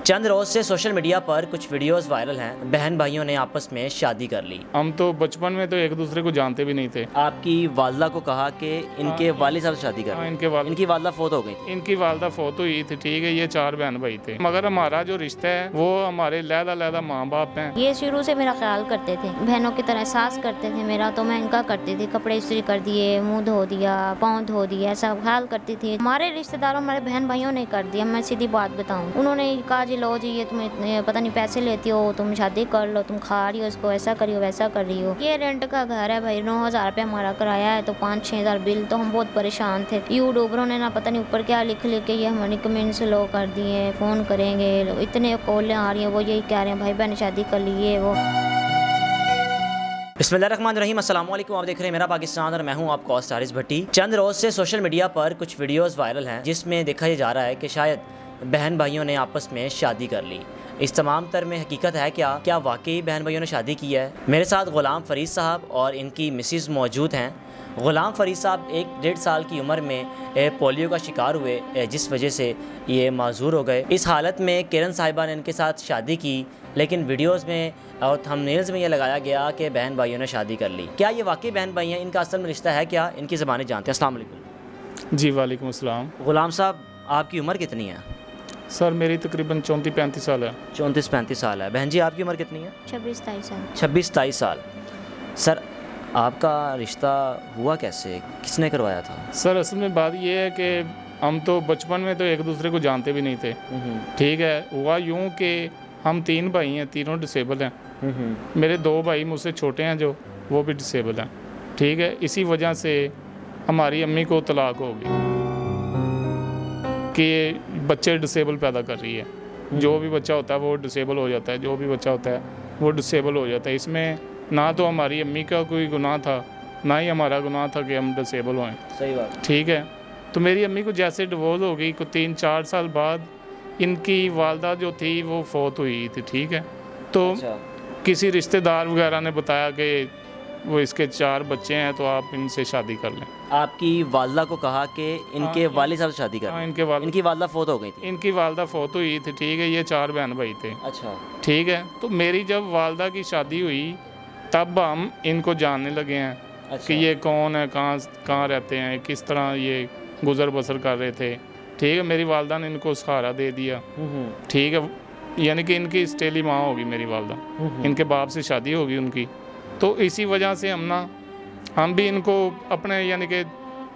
चंद रोज से social media पर कुछ वीडियोस वायरल हैं। बहन भाइयों ने आपस में शादी कर ली। हम तो बचपन में तो एक दूसरे को जानते भी नहीं थे। आपकी वालदा को कहा कि इनके वालिद साहब से शादी कर ली। इनकी वालदा फौत हो गई थी। इनकी वालदा फौत हुई थी, ठीक है। ये 4 बहन भाई थे, मगर हमारा जो रिश्ता है वो हमारे लहदा माँ बाप हैं। ये शुरू से मेरा ख्याल करते थे, बहनों की तरह एहसास करते थे मेरा, तो मैं इनका करती थी। कपड़े इस्त्री कर दिए, मुँह धो दिया, पाँव धो दिया, ऐसा ख्याल करती थी। हमारे रिश्तेदारों, हमारे बहन भाइयों ने कर दिया। मैं सीधी बात बताऊँ, उन्होंने कहा जी लो जी, ये तुम्हें पता नहीं पैसे लेती हो, तुम शादी कर लो, तुम खा रही हो इसको, ऐसा करी हो वैसा कर रही हो। ये रेंट का घर है भाई, 9,000 रुपये हमारा किराया है, तो 5-6 हज़ार बिल। तो हम बहुत परेशान थे। यूट्यूबरों ने ना पता नहीं ऊपर क्या लिख के ये हमारी कमेंट्स लो कर दिए, फ़ोन करेंगे, इतने कॉलें आ रही हैं, वो यही कह रहे हैं भाई बहन शादी कर ली वो। बिस्मिल्लाहिर्रहमानिर्रहीम, अस्सलाम वालेकुम। आप देख रहे हैं मेरा पाकिस्तान और मैं हूं आपका आरिस भट्टी। चंद रोज से सोशल मीडिया पर कुछ वीडियोस वायरल हैं जिसमें देखा जा रहा है कि शायद बहन भाइयों ने आपस में शादी कर ली। इस तमाम तर में हकीकत है क्या वाकई बहन भाइयों ने शादी की है? मेरे साथ ग़ुलाम फ़रीद साहब और इनकी मिसिज़ मौजूद हैं। ग़ुलाम फ़रीद साहब 1-1.5 साल की उम्र में पोलियो का शिकार हुए, जिस वजह से ये माजूर हो गए। इस हालत में किरण साहिबा ने इनके साथ शादी की, लेकिन वीडियोस में और थंबनेल्स में ये लगाया गया कि बहन भाइयों ने शादी कर ली। क्या ये वाकई बहन भाई हैं? इनका असल में रिश्ता है क्या? इनकी ज़बानी जानते हैं। अस्सलाम वालेकुम। जी वालेकुम अस्सलाम। ग़ुलाम साहब, आपकी उम्र कितनी है? सर मेरी तकरीबन 34-35 साल है। 34-35 साल है। बहन जी आपकी उम्र कितनी है? 26-27 साल। 26-27 साल। सर आपका रिश्ता हुआ कैसे, किसने करवाया था? सर असल में बात ये है कि हम तो बचपन में तो एक दूसरे को जानते भी नहीं थे, ठीक है। हुआ यूँ कि हम 3 भाई हैं, तीनों डिसेबल हैं। मेरे 2 भाई मुझसे छोटे हैं जो, वो भी डिसेबल हैं, ठीक है। इसी वजह से हमारी अम्मी को तलाक हो गई कि बच्चे डिसेबल पैदा कर रही है। जो भी बच्चा होता है वो डिसेबल हो जाता है, जो भी बच्चा होता है वो डिसेबल हो जाता है। इसमें ना तो हमारी अम्मी का कोई गुनाह था, ना ही हमारा गुनाह था कि हम डिसेबल होएं। सही बात, ठीक है। तो मेरी अम्मी को जैसे डिवोर्स हो गई, कुछ 3-4 साल बाद इनकी वालदा जो थी वो फौत हुई थी, ठीक है। तो अच्छा। किसी रिश्तेदार वगैरह ने बताया कि वो इसके 4 बच्चे हैं, तो आप इनसे शादी कर लें। आपकी वालदा को कहा कि इनके वालिद साहब से शादी कर हाँ, लें। इनकी वालदा फौत हो गई थी। इनकी वालदा फौत हुई थी, ठीक है। ये 4 बहन भाई थे। अच्छा, ठीक है। तो मेरी जब वालदा की शादी हुई तब हम इनको जानने लगे हैं। अच्छा। कि ये कौन है, कहाँ रहते हैं, किस तरह ये गुज़र बसर कर रहे थे, ठीक है। मेरी वालदा ने इनको सहारा दे दिया, ठीक है। यानी कि इनकी स्टेली माँ होगी मेरी वालदा, इनके बाप से शादी होगी उनकी। तो इसी वजह से हम भी इनको अपने यानी कि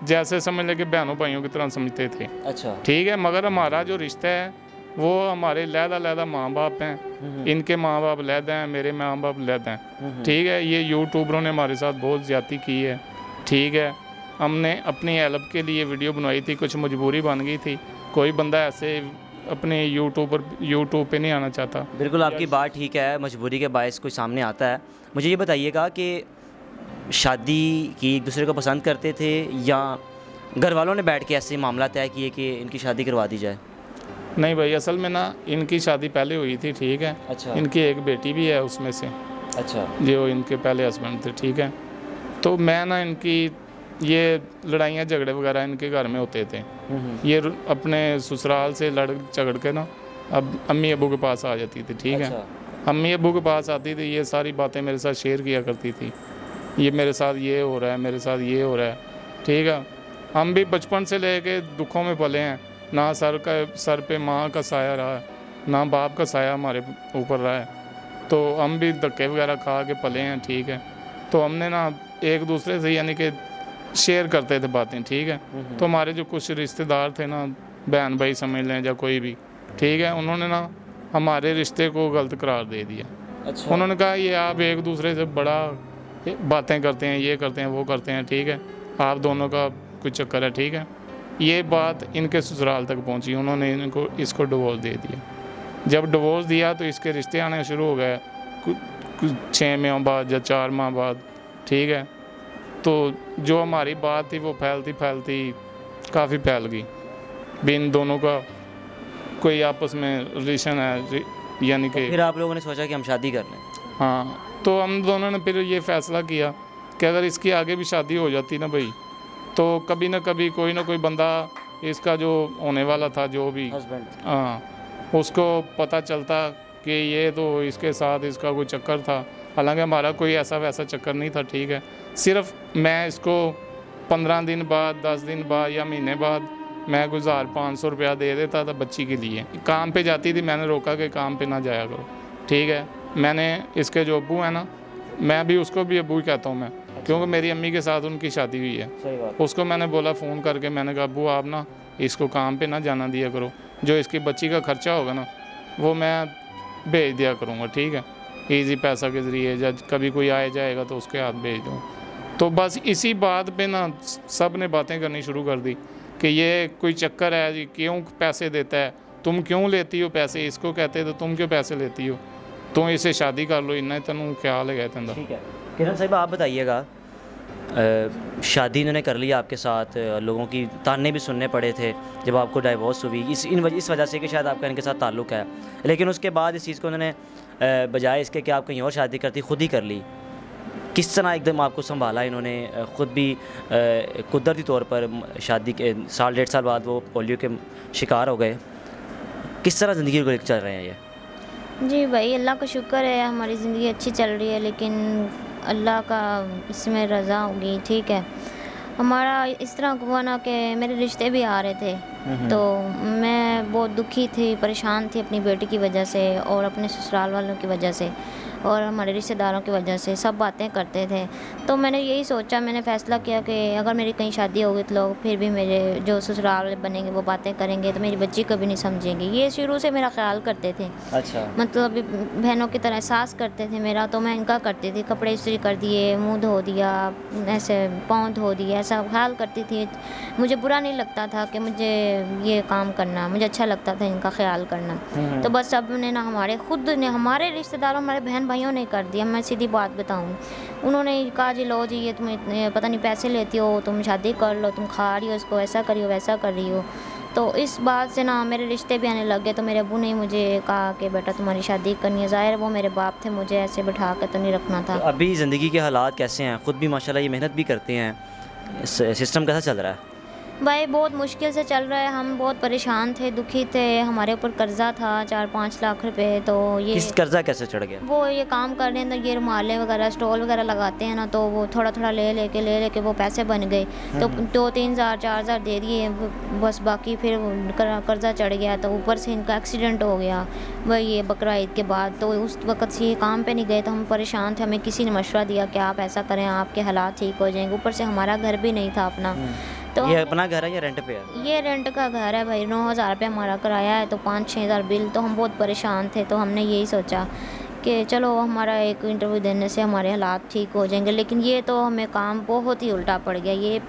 जैसे समझ लें कि बहनों भाइयों की तरह समझते थे। अच्छा, ठीक है। मगर हमारा जो रिश्ता है वो हमारे लहदा माँ बाप हैं। इनके माँ बाप लहदा हैं, मेरे माँ बाप लहदा हैं, ठीक है। ये यूट्यूबरों ने हमारे साथ बहुत ज़्यादती की है, ठीक है। हमने अपनी हेल्प के लिए वीडियो बनवाई थी, कुछ मजबूरी बन गई थी। कोई बंदा ऐसे अपने यूट्यूब पे नहीं आना चाहता। बिल्कुल आपकी बात ठीक है, मजबूरी के बायस कोई सामने आता है। मुझे ये बताइएगा कि शादी की एक दूसरे को पसंद करते थे या घर वालों ने बैठ के ऐसे मामला तय किए कि इनकी शादी करवा दी जाए? नहीं भाई, असल में ना इनकी शादी पहले हुई थी, ठीक है। अच्छा। इनकी एक बेटी भी है उसमें से। अच्छा। जो इनके पहले हस्बैंड थे, ठीक है। तो मैं ना इनकी ये लड़ाइयाँ झगड़े वगैरह इनके घर में होते थे। ये अपने ससुराल से लड़ झगड़ के ना अब अम्मी अबू के पास आ जाती थी, ठीक है। अम्मी अबू के पास आती थी, ये सारी बातें मेरे साथ शेयर किया करती थी। ये मेरे साथ ये हो रहा है, मेरे साथ ये हो रहा है, ठीक है। हम भी बचपन से लेके दुखों में पले हैं। ना सर पे माँ का साया रहा है, ना बाप का साया हमारे ऊपर रहा है। तो हम भी धक्के वगैरह खा के पले हैं, ठीक है। तो हमने ना एक दूसरे से यानी कि शेयर करते थे बातें, ठीक है। तो हमारे जो कुछ रिश्तेदार थे ना, बहन भाई समझ लें या कोई भी, ठीक है, उन्होंने ना हमारे रिश्ते को गलत करार दे दिया। अच्छा। उन्होंने कहा ये आप एक दूसरे से बड़ा बातें करते हैं, ये करते हैं, वो करते हैं, ठीक है। आप दोनों का कुछ चक्कर है, ठीक है। ये बात इनके ससुराल तक पहुंची, उन्होंने इसको डिवोर्स दे दिया। जब डिवोर्स दिया तो इसके रिश्ते आने शुरू हो गए, कुछ 6 माह बाद या 4 माह बाद, ठीक है। तो जो हमारी बात थी वो फैलती काफ़ी फैल गई। भी इन दोनों का कोई आपस में रिलेशन है, यानी कि फिर आप लोगों ने सोचा कि हम शादी कर लें? हाँ। तो हम दोनों ने फिर ये फ़ैसला किया कि अगर इसकी आगे भी शादी हो जाती ना भाई, तो कभी ना कभी कोई ना कोई बंदा इसका जो होने वाला था, जो भी, हस्बैंड, हाँ, उसको पता चलता कि ये तो इसके साथ इसका कोई चक्कर था, हालांकि हमारा कोई ऐसा वैसा चक्कर नहीं था, ठीक है। सिर्फ मैं इसको 15 दिन बाद, 10 दिन बाद या महीने बाद मैं कुछ 1,500 रुपया दे देता था बच्ची के लिए। काम पे जाती थी, मैंने रोका कि काम पे ना जाया करो, ठीक है। मैंने इसके जो अब्बू है ना, मैं भी उसको भी अब्बू कहता हूँ मैं, क्योंकि मेरी अम्मी के साथ उनकी शादी हुई है। उसको मैंने बोला फ़ोन करके, मैंने कहा अब्बू आप ना इसको काम पे ना जाना दिया करो, जो इसकी बच्ची का खर्चा होगा ना वो मैं भेज दिया करूँगा, ठीक है, ईजी पैसा के ज़रिए, जब कभी कोई आए जाएगा तो उसके हाथ भेज दूँ। तो बस इसी बात पे ना सब ने बातें करनी शुरू कर दी कि ये कोई चक्कर है जी, क्यों पैसे देता है, तुम क्यों लेती हो पैसे, इसको कहते तो तुम क्यों पैसे लेती हो, तुम इसे शादी कर लो, इन्ना तेन ख्याल है तेंदा। ठीक है किरण साहिबा, आप बताइएगा, शादी इन्होंने कर लिया आपके साथ, लोगों की ताने भी सुनने पड़े थे जब आपको डाइवोर्स हुई, इस वजह से कि शायद आपका इनके साथ ताल्लुक़ है, लेकिन उसके बाद इस चीज़ को उन्होंने बजाय इसके कि आप कहीं और शादी करती खुद ही कर ली। किस तरह एकदम आपको संभाला इन्होंने, ख़ुद भी कुदरती तौर पर शादी के 1.5 साल बाद वो पोलियो के शिकार हो गए, किस तरह ज़िंदगी को लेकर चल रहे हैं ये? जी भाई, अल्लाह का शुक्र है हमारी ज़िंदगी अच्छी चल रही है, लेकिन अल्लाह का इसमें रज़ा होगी, ठीक है। हमारा इस तरह हुआ ना कि मेरे रिश्ते भी आ रहे थे, तो मैं बहुत दुखी थी, परेशान थी अपनी बेटी की वजह से और अपने ससुराल वालों की वजह से और हमारे रिश्तेदारों की वजह से, सब बातें करते थे। तो मैंने यही सोचा, मैंने फ़ैसला किया कि अगर मेरी कहीं शादी होगी तो लोग फिर भी मेरे जो ससुराल बनेंगे वो बातें करेंगे, तो मेरी बच्ची कभी नहीं समझेंगे। ये शुरू से मेरा ख्याल करते थे। अच्छा। मतलब बहनों की तरह एहसास करते थे मेरा, तो मैं इनका करती थी, कपड़े इस्त्री कर दिए, मुँह धो दिया, ऐसे पाँव धो दिया, ऐसा ख्याल करती थी। मुझे बुरा नहीं लगता था कि मुझे ये काम करना, मुझे अच्छा लगता था इनका ख्याल करना। तो बस सब ने ना हमारे रिश्तेदारों, हमारे बहन भाइयों ने कर दिया। मैं सीधी बात बताऊँ, उन्होंने कहा जी लो जी, ये तुम इतने पता नहीं पैसे लेती हो, तुम शादी कर लो, तुम खा रही हो इसको, ऐसा करी हो वैसा कर रही हो। तो इस बात से ना मेरे रिश्ते भी आने लग गए। तो मेरे अब्बू ने मुझे कहा कि बेटा तुम्हारी शादी करनी है। ज़ाहिर वो मेरे बाप थे, मुझे ऐसे बैठा कर तो नहीं रखना था। तो अभी ज़िंदगी के हालात कैसे हैं? ख़ुद भी माशाल्लाह ये मेहनत भी करते हैं, सिस्टम कैसा चल रहा है? भाई बहुत मुश्किल से चल रहा है, हम बहुत परेशान थे, दुखी थे, हमारे ऊपर कर्ज़ा था 4-5 लाख रुपए। तो ये इस कर्ज़ा कैसे चढ़ गया? वो ये काम कर रहे हैं, ये रुमालें वगैरह स्टॉल वगैरह लगाते हैं ना, तो वो थोड़ा थोड़ा ले लेके वो पैसे बन गए। तो 2-3 हज़ार 4 हज़ार दे दिए बस, बाकी फिर कर्ज़ा चढ़ गया। तो ऊपर से इनका एक्सीडेंट हो गया वही ये बकरा ईद के बाद। तो उस वक्त से ये काम पे नहीं गए, तो हम परेशान थे। हमें किसी ने मशवरा दिया कि आप ऐसा करें, आपके हालात ठीक हो जाएंगे। ऊपर से हमारा घर भी नहीं था अपना। तो ये अपना घर है या रेंट पे है? ये रेंट का घर है भाई, 9,000 रुपये हमारा किराया है, तो 5-6 हज़ार बिल। तो हम बहुत परेशान थे, तो हमने यही सोचा कि चलो हमारा एक इंटरव्यू देने से हमारे हालात ठीक हो जाएंगे। लेकिन ये तो हमें काम बहुत ही उल्टा पड़ गया। ये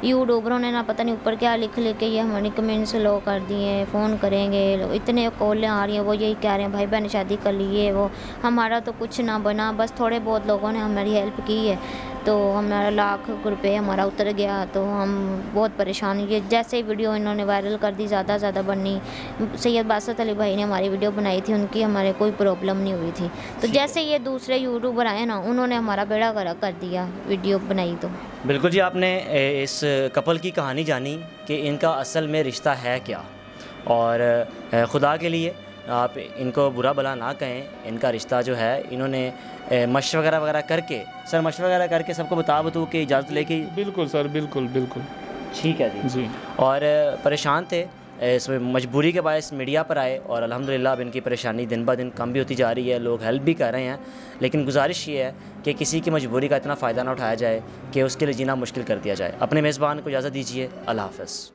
यूट्यूबरों ने ना पता नहीं ऊपर क्या लिख के ये हमारी कमेंट्स लो कर दिए, फ़ोन करेंगे, इतने कॉलें आ रही हैं, वो यही कह रहे हैं भाई बहन शादी कर ली, ये वो। हमारा तो कुछ ना बना, बस थोड़े बहुत लोगों ने हमारी हेल्प की है, तो हमारा लाख रुपए हमारा उतर गया। तो हम बहुत परेशान। ये जैसे ही वीडियो इन्होंने वायरल कर दी, ज़्यादा बननी। सैयद बासत अली भाई ने हमारी वीडियो बनाई थी, उनकी हमारे कोई प्रॉब्लम नहीं हुई थी। तो जैसे ये दूसरे यूट्यूबर आए ना, उन्होंने हमारा बेड़ा गर्क कर दिया, वीडियो बनाई। तो बिल्कुल जी, आपने इस कपल की कहानी जानी कि इनका असल में रिश्ता है क्या, और खुदा के लिए आप इनको बुरा भला ना कहें। इनका रिश्ता जो है इन्होंने मशवरा वगैरह करके, सर मशवरा वगैरह करके सबको बता के इजाज़त लेके। बिल्कुल सर, बिल्कुल बिल्कुल ठीक है जी। और परेशान थे, इसमें मजबूरी के बायस मीडिया पर आए, और अल्हम्दुलिल्लाह अब इनकी परेशानी दिन ब दिन कम भी होती जा रही है, लोग हेल्प भी कर रहे हैं। लेकिन गुजारिश ये है कि किसी की मजबूरी का इतना फ़ायदा ना उठाया जाए कि उसके लिए जीना मुश्किल कर दिया जाए। अपने मेज़बान को इजाज़त दीजिए, अल्लाह हाफ़िज़।